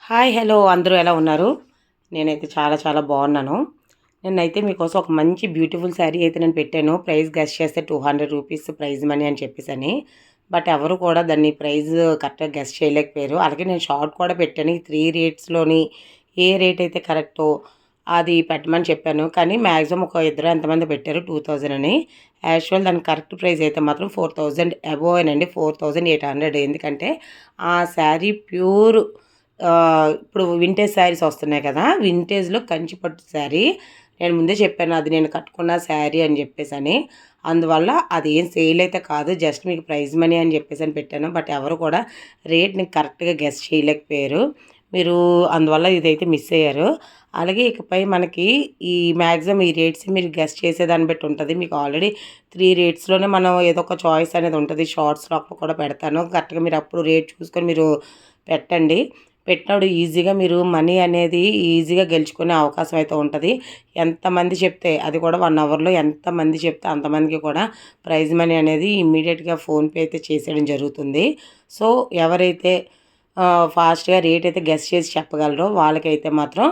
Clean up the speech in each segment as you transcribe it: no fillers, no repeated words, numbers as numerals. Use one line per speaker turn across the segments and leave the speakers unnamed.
Hi hello అందరూ ఎలా ఉన్నారు? నేనైతే చాలా చాలా బాగున్నాను. నేనైతే మీకోసం ఒక మంచి బ్యూటిఫుల్ శారీ అయితే నేను పెట్టాను. ప్రైస్ గెస్ చేస్తే 200 రూపీస్ ప్రైజ్ మనీ అని చెప్పేసని. బట్ ఎవరు కూడా దాన్ని ప్రైస్ కరెక్ట్‌గా గెస్ చేయలేకపోయారు. అలాగే నేను షార్ట్ కూడా పెట్టాను. ఈ 3 రేట్స్‌లోని ఏ రేట్ అయితే కరెక్టో అది పెట్టమని చెప్పాను. కానీ మ్యాక్సిమం ఒక ఇద్దరు ఎంతమంది పెట్టారు 2000 అని. యాక్చువల్ దాని కరెక్ట్ ప్రైస్ అయితే మాత్రం 4000 అబోవేనండి. 4800 ఎందుకంటే ఆ శారీ ప్యూర్ ఇప్పుడు వింటేజ్ శారీస్ వస్తున్నాయి కదా! వింటేజ్‌లో కంచి పట్టు శారీ. నేను ముందే చెప్పాను అది నేను కట్టుకున్న శారీ అని చెప్పేసని. అందువల్ల అది ఏం సేల్ అయితే కాదు. జస్ట్ మీకు ప్రైజ్ మనీ అని చెప్పేసని పెట్టాను. బట్ ఎవరు కూడా రేట్‌ని కరెక్ట్‌గా గెస్ చేయలేకపోయారు. మీరు అందువల్ల ఇదైతే మిస్ అయ్యారు. అలాగే ఇకపై మనకి ఈ మాక్సిమం ఈ రేట్స్ మీరు గెస్ చేసేదాన్ని బట్టి ఉంటది. మీకు ఆల్రెడీ 3 రేట్స్‌లోనే మనం ఏదో ఒక చాయిస్ అనేది ఉంటది. షార్ట్స్‌లో కూడా పెడతాను. కరెక్ట్‌గా మీరు అప్పుడు రేట్ చూసుకొని మీరు పెట్టండి. పెట్టినప్పుడు ఈజీగా మీరు మనీ అనేది ఈజీగా గెలుచుకునే అవకాశం అయితే ఉంటుంది. ఎంతమంది చెప్తే అది కూడా 1 అవర్లో ఎంతమంది చెప్తే అంతమందికి కూడా ప్రైజ్ మనీ అనేది ఇమ్మీడియట్‌గా ఫోన్‌పే అయితే చేసేయడం జరుగుతుంది. సో ఎవరైతే ఫాస్ట్‌గా రేట్ అయితే గెస్ చేసి చెప్పగలరో వాళ్ళకైతే మాత్రం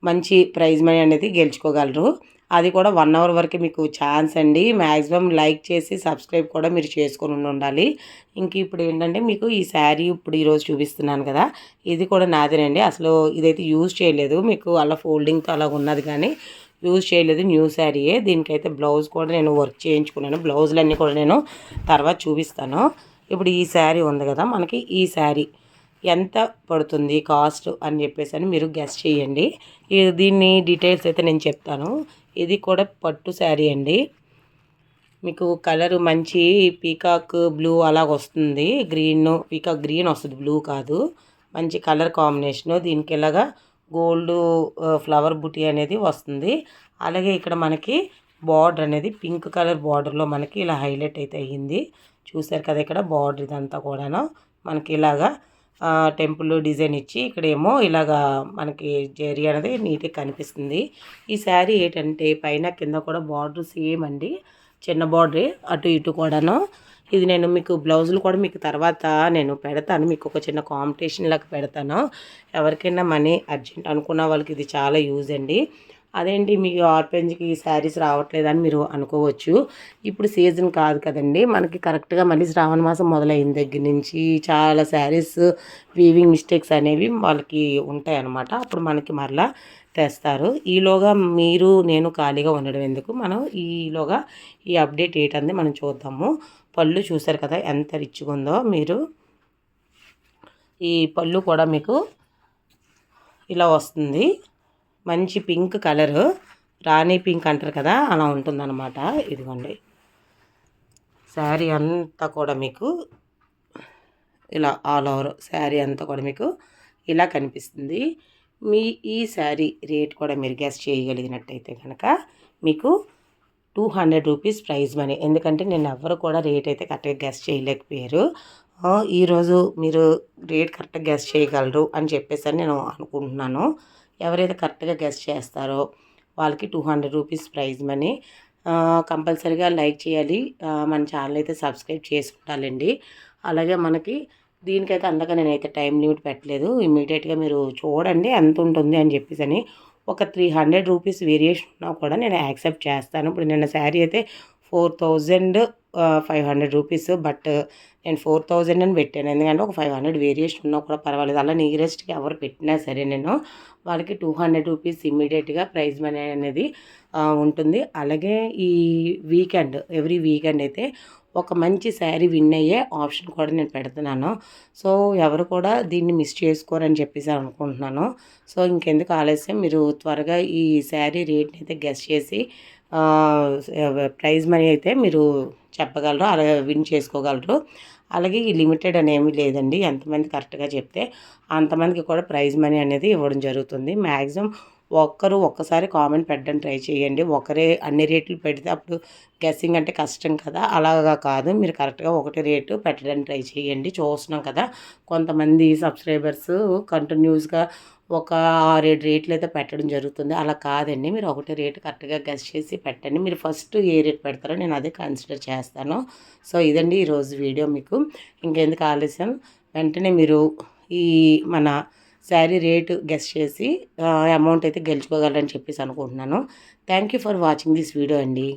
మంచి ప్రైజ్ మనీ అనేది గెలుచుకోగలరు. అది కూడా 1 అవర్ వరకే మీకు ఛాన్స్ అండి. మ్యాక్సిమం లైక్ చేసి సబ్స్క్రైబ్ కూడా మీరు చేసుకొని ఉండాలి. ఇంక ఇప్పుడు ఏంటంటే మీకు ఈ శారీ ఇప్పుడు ఈరోజు చూపిస్తున్నాను కదా! ఇది కూడా నాదేనండి. అసలు ఇదైతే యూజ్ చేయలేదు. మీకు అలా ఫోల్డింగ్‌తో అలాగ ఉన్నది కానీ యూజ్ చేయలేదు. న్యూ శారీయే. దీనికైతే బ్లౌజ్ కూడా నేను వర్క్ చేయించుకున్నాను. బ్లౌజులన్నీ కూడా నేను తర్వాత చూపిస్తాను. ఇప్పుడు ఈ శారీ ఉంది కదా! మనకి ఈ శారీ ఎంత పడుతుంది కాస్ట్ అని చెప్పేసని మీరు గెస్ చేయండి. దీన్ని డీటెయిల్స్ అయితే నేను చెప్తాను. ఇది కూడా పట్టు శారీ అండి. మీకు కలర్ మంచి పీకాక్ బ్లూ అలాగ వస్తుంది. పీకాక్ గ్రీన్ వస్తుంది, బ్లూ కాదు. మంచి కలర్ కాంబినేషను. దీనికి ఇలాగా గోల్డ్ ఫ్లవర్ బుటీ అనేది వస్తుంది. అలాగే ఇక్కడ మనకి బార్డర్ అనేది పింక్ కలర్ బార్డర్లో మనకి ఇలా హైలైట్ అయితే అయ్యింది. చూసారు కదా ఇక్కడ బార్డర్ ఇదంతా కూడాను మనకి ఇలాగా టెంపుల్ డిజైన్ ఇచ్చి ఇక్కడేమో ఇలాగా మనకి జెరీ అనేది నీట్గా కనిపిస్తుంది. ఈ శారీ ఏంటంటే పైన కింద కూడా బార్డర్ సేమ్ అండి. చిన్న బార్డరే అటు ఇటు కూడాను. ఇది నేను మీకు బ్లౌజులు కూడా మీకు తర్వాత నేను పెడతాను. మీకు ఒక చిన్న కాంపిటీషన్ లాగా పెడతాను. ఎవరికైనా మనీ అర్జెంట్ అనుకున్న వాళ్ళకి ఇది చాలా యూజ్ అండి. అదేంటి మీకు ఆర్పెంజ్కి ఈ శారీస్ రావట్లేదని మీరు అనుకోవచ్చు. ఇప్పుడు సీజన్ కాదు కదండి. మనకి కరెక్ట్గా మళ్ళీ శ్రావణ మాసం మొదలైన దగ్గర నుంచి చాలా శారీస్ వీవింగ్ మిస్టేక్స్ అనేవి వాళ్ళకి ఉంటాయన్నమాట. అప్పుడు మనకి మరలా తెస్తారు. ఈలోగా మీరు నేను ఖాళీగా ఉండడం ఎందుకు, మనం ఈలోగా ఈ అప్డేట్ ఏంటంది మనం చూద్దాము. పళ్ళు చూసారు కదా ఎంత రిచ్గా ఉందో. మీరు ఈ పళ్ళు కూడా మీకు ఇలా వస్తుంది. మంచి పింక్ కలరు, రాణి పింక్ అంటారు కదా అలా ఉంటుందన్నమాట. ఇదిగోండి శారీ అంతా కూడా మీకు ఇలా ఆల్ ఓవర్ శారీ అంతా కూడా మీకు ఇలా కనిపిస్తుంది. మీ ఈ శారీ రేట్ కూడా మీరు గెస్ చేయగలిగినట్టయితే కనుక మీకు 200 రూపీస్ ప్రైజ్ మనీ. ఎందుకంటే నేను ఎవ్వరు కూడా రేట్ అయితే కరెక్ట్గా గెస్ చేయలేకపోయారు. ఈరోజు మీరు రేట్ కరెక్ట్గా గెస్ చేయగలరు అని చెప్పేసి నేను అనుకుంటున్నాను. ఎవరైతే కరెక్ట్గా గెస్ చేస్తారో వాళ్ళకి 200 రూపీస్ ప్రైజ్ మనీ. కంపల్సరీగా లైక్ చేయాలి. మన ఛానల్ అయితే సబ్స్క్రైబ్ చేసి ఉండాలండి. అలాగే మనకి దీనికైతే అంతగా నేనైతే టైం లిమిట్ పెట్టలేదు. ఇమ్మీడియట్గా మీరు చూడండి ఎంత ఉంటుంది అని చెప్పేసి. ఒక 300 రూపీస్ వేరియేషన్ ఉన్నా కూడా నేను యాక్సెప్ట్ చేస్తాను. ఇప్పుడు నిన్న శారీ అయితే 4500 రూపీస్. బట్ నేను 4000 అని పెట్టాను. ఎందుకంటే ఒక 500 వేరియేషన్ ఉన్నా కూడా పర్వాలేదు. అలా నియరెస్ట్గా ఎవరు పెట్టినా సరే నేను వాళ్ళకి 200 రూపీస్ ఇమ్మీడియట్గా ప్రైజ్ మనీ అనేది ఉంటుంది. అలాగే ఈ వీకెండ్ ఎవ్రీ వీకెండ్ అయితే ఒక మంచి శారీ విన్ అయ్యే ఆప్షన్ కూడా నేను పెడుతున్నాను. సో ఎవరు కూడా దీన్ని మిస్ చేసుకోరని చెప్పేసి అనుకుంటున్నాను. సో ఇంకెందుకు ఆలస్యం, మీరు త్వరగా ఈ శారీ రేట్ని అయితే గెస్ చేసి ప్రైజ్ మనీ అయితే మీరు చెప్పగలరు, అలాగే విన్ చేసుకోగలరు. అలాగే ఈ లిమిటెడ్ అనేమి లేదండి. ఎంతమంది కరెక్ట్గా చెప్తే అంతమందికి కూడా ప్రైజ్ మనీ అనేది ఇవ్వడం జరుగుతుంది. మ్యాక్సిమం ఒక్కసారి కామెంట్ పెట్టడం ట్రై చేయండి. ఒకరే అన్ని రేట్లు పెడితే అప్పుడు గెస్సింగ్ అంటే కష్టం కదా. అలాగా కాదు, మీరు కరెక్ట్గా ఒకటే రేటు పెట్టడానికి ట్రై చేయండి. చూస్తున్నాం కదా కొంతమంది సబ్స్క్రైబర్స్ కంటిన్యూస్గా ఒక 6-7 రేట్లు అయితే పెట్టడం జరుగుతుంది. అలా కాదండి, మీరు ఒకటే రేటు కరెక్ట్గా గెస్ చేసి పెట్టండి. మీరు ఫస్ట్ ఏ రేట్ పెడతారో నేను అదే కన్సిడర్ చేస్తాను. సో ఇదండి ఈరోజు వీడియో. మీకు ఇంకెందుకు ఆలస్యం, వెంటనే మీరు ఈ మన శారీ రేటు గెస్ చేసి అమౌంట్ అయితే గెలుచుకోగలరని చెప్పేసి అనుకుంటున్నాను. Thank you for watching this video అండి.